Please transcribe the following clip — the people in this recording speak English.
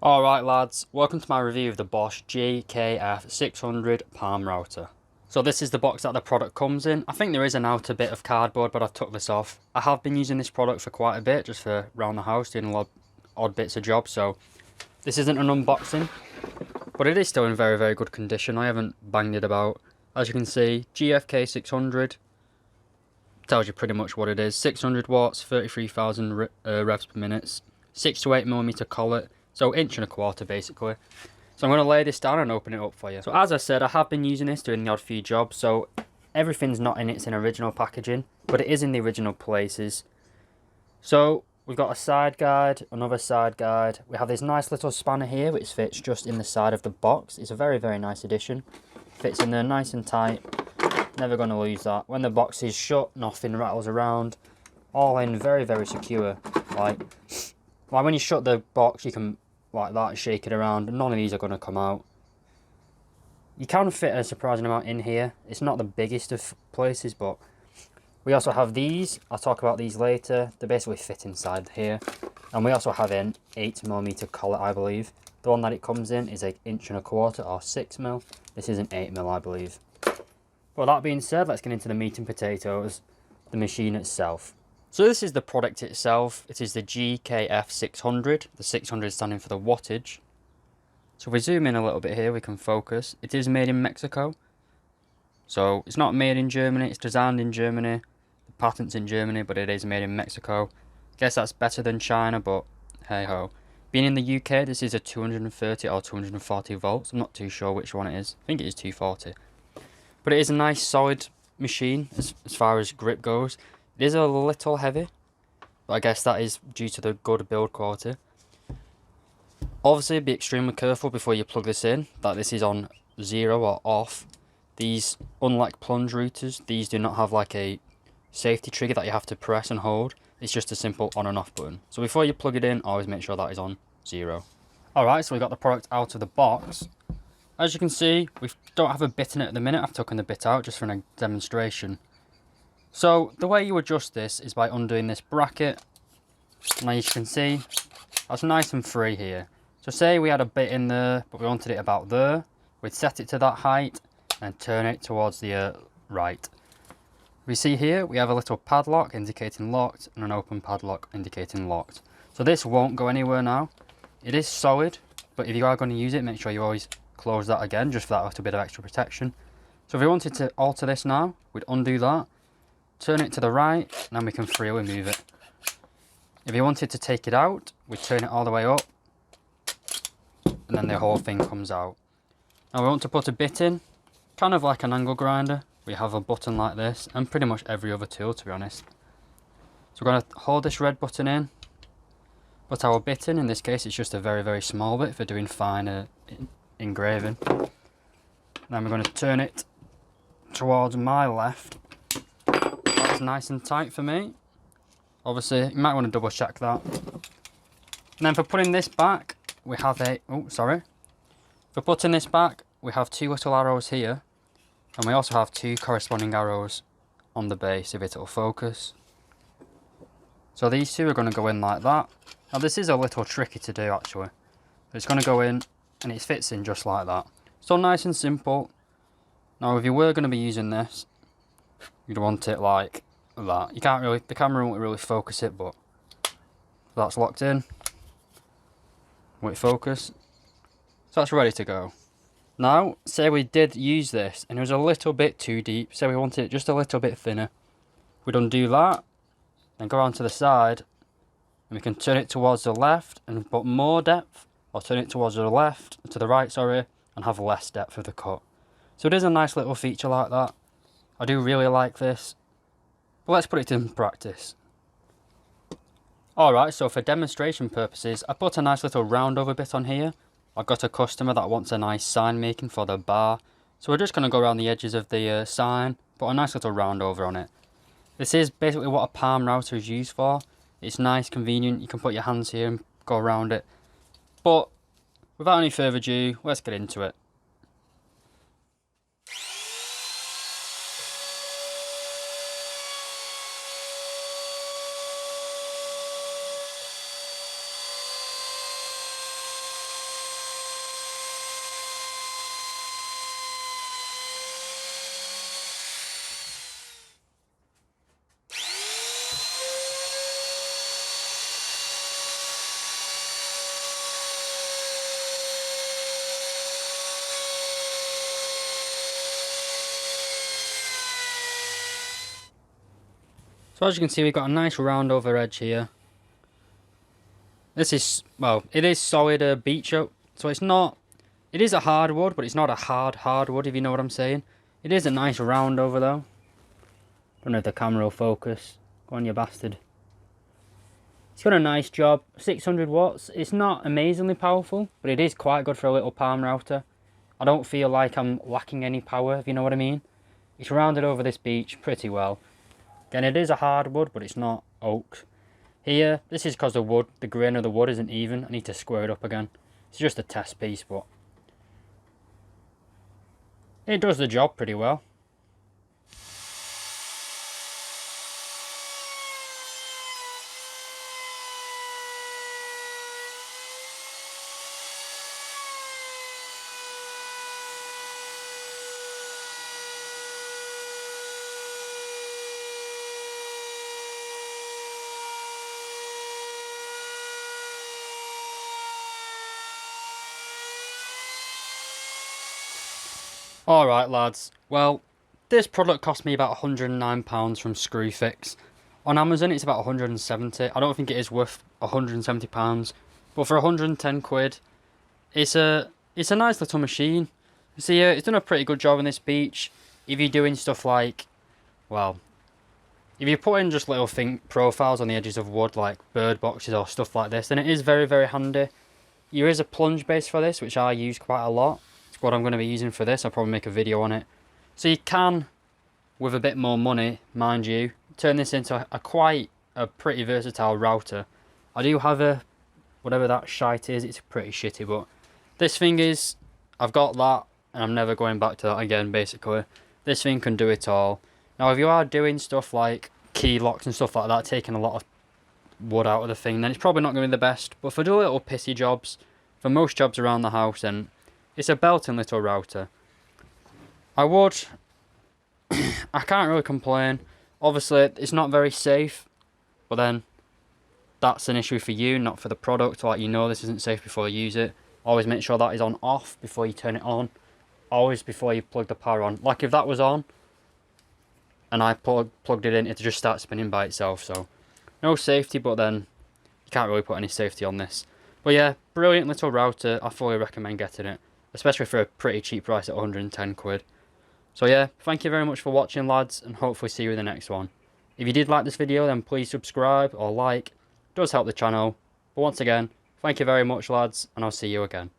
Alright lads, welcome to my review of the Bosch GFK600 palm router. So this is the box that the product comes in. I think there is an outer bit of cardboard, but I took this off. I have been using this product for quite a bit, just for around the house, doing a lot odd bits of jobs, so this isn't an unboxing, but it is still in very, very good condition. I haven't banged it about. As you can see, GFK600 tells you pretty much what it is. 600 watts, 33,000 revs per minute, 6 to 8mm collet. So 1.25 basically. So I'm going to lay this down and open it up for you. So as I said, I have been using this doing the odd few jobs. So everything's not in its original packaging, but it is in the original places. So we've got a side guide, another side guide. We have this nice little spanner here, which fits just in the side of the box. It's a very, very nice addition. Fits in there nice and tight. Never going to lose that. When the box is shut, nothing rattles around. All in very, very secure. Like when you shut the box, you can like that, shake it around. None of these are going to come out. You can fit a surprising amount in here. It's not the biggest of places, but we also have these. I'll talk about these later. They basically fit inside here. And we also have an 8mm collet, I believe. The one that it comes in is 1.25 or 6mm. This is an 8mm, I believe. But that being said, let's get into the meat and potatoes, the machine itself. So this is the product itself. It is the GFK600. The 600 standing for the wattage. So if we zoom in a little bit here, we can focus. It is made in Mexico. So it's not made in Germany. It's designed in Germany. The patent's in Germany, but it is made in Mexico. Guess that's better than China, but hey ho. Being in the UK, this is a 230 or 240 volts. I'm not too sure which one it is. I think it is 240. But it is a nice solid machine as far as grip goes. It is a little heavy, but I guess that is due to the good build quality. Obviously, be extremely careful before you plug this in, that this is on 0 or off. These, unlike plunge routers, these do not have like a safety trigger that you have to press and hold. It's just a simple on and off button. So before you plug it in, always make sure that is on 0. Alright, so we got the product out of the box. As you can see, we don't have a bit in it at the minute. I've taken the bit out just for a demonstration. So the way you adjust this is by undoing this bracket. Now you can see that's nice and free here. So say we had a bit in there, but we wanted it about there. We'd set it to that height and turn it towards the right. We see here we have a little padlock indicating locked and an open padlock indicating locked. So this won't go anywhere now. It is solid, but if you are going to use it, make sure you always close that again, just for that little bit of extra protection. So if we wanted to alter this now, we'd undo that, turn it to the right, and then we can freely move it. If you wanted to take it out, we turn it all the way up, and then the whole thing comes out. Now we want to put a bit in, kind of like an angle grinder. We have a button like this, and pretty much every other tool, to be honest. So we're going to hold this red button in, put our bit in this case it's just a very, very small bit for doing fine engraving. Then we're going to turn it towards my left. That's nice and tight for me. Obviously, you might want to double check that. And then for putting this back, we have For putting this back, we have 2 little arrows here. And we also have 2 corresponding arrows on the base, if it'll focus. So these 2 are going to go in like that. Now this is a little tricky to do actually. It's going to go in and it fits in just like that. So nice and simple. Now if you were going to be using this, you'd want it like that. You can't really, the camera won't really focus it, but that's locked in. Wait, focus. So that's ready to go. Now, say we did use this and it was a little bit too deep. Say we wanted it just a little bit thinner. We'd undo that and go around to the side, and we can turn it towards the left and put more depth, or turn it towards the left, to the right, sorry, and have less depth of the cut. So it is a nice little feature like that. I do really like this. But let's put it in practice. Alright, so for demonstration purposes, I put a nice little round over bit on here. I've got a customer that wants a nice sign making for the bar. So we're just going to go around the edges of the sign, put a nice little round over on it. This is basically what a palm router is used for. It's nice, convenient, you can put your hands here and go around it. But without any further ado, let's get into it. So as you can see, we've got a nice round over edge here. This is, well, it is solid beech oak, so it's not, it is a hardwood, but it's not a hardwood, if you know what I'm saying. It is a nice round over though. Don't know if the camera will focus. Go on, you bastard. It's got a nice job. 600 watts. It's not amazingly powerful, but it is quite good for a little palm router. I don't feel like I'm lacking any power, if you know what I mean. It's rounded over this beech pretty well. Again, it is a hardwood, but it's not oak. Here, this is because the grain of the wood isn't even. I need to square it up again. It's just a test piece, but it does the job pretty well. Alright lads, well, this product cost me about £109 from Screwfix. On Amazon it's about 170. I don't think it is worth £170, but for 110 quid, it's a nice little machine. See, it's done a pretty good job on this beech. If you're doing stuff like, well, if you're putting just little profiles on the edges of wood like bird boxes or stuff like this, then it is very, very handy. There is a plunge base for this, which I use quite a lot. It's what I'm going to be using for this. I'll probably make a video on it. So you can, with a bit more money, mind you, turn this into a pretty versatile router. I do have a, whatever that shite is, it's pretty shitty, but this thing is, I've got that, and I'm never going back to that again, basically. This thing can do it all. Now, if you are doing stuff like key locks and stuff like that, taking a lot of wood out of the thing, then it's probably not going to be the best. But for the little pissy jobs, for most jobs around the house, then it's a belting little router. I can't really complain. Obviously, it's not very safe, but then that's an issue for you, not for the product. Like, you know this isn't safe before you use it. Always make sure that is on off before you turn it on. Always before you plug the power on. Like if that was on, and I plugged it in, it just starts spinning by itself. So, no safety, but then you can't really put any safety on this. But yeah, brilliant little router. I fully recommend getting it, especially for a pretty cheap price at 110 quid. So yeah, thank you very much for watching lads, and hopefully see you in the next one. If you did like this video, then please subscribe or like. It does help the channel. But once again, thank you very much lads, and I'll see you again.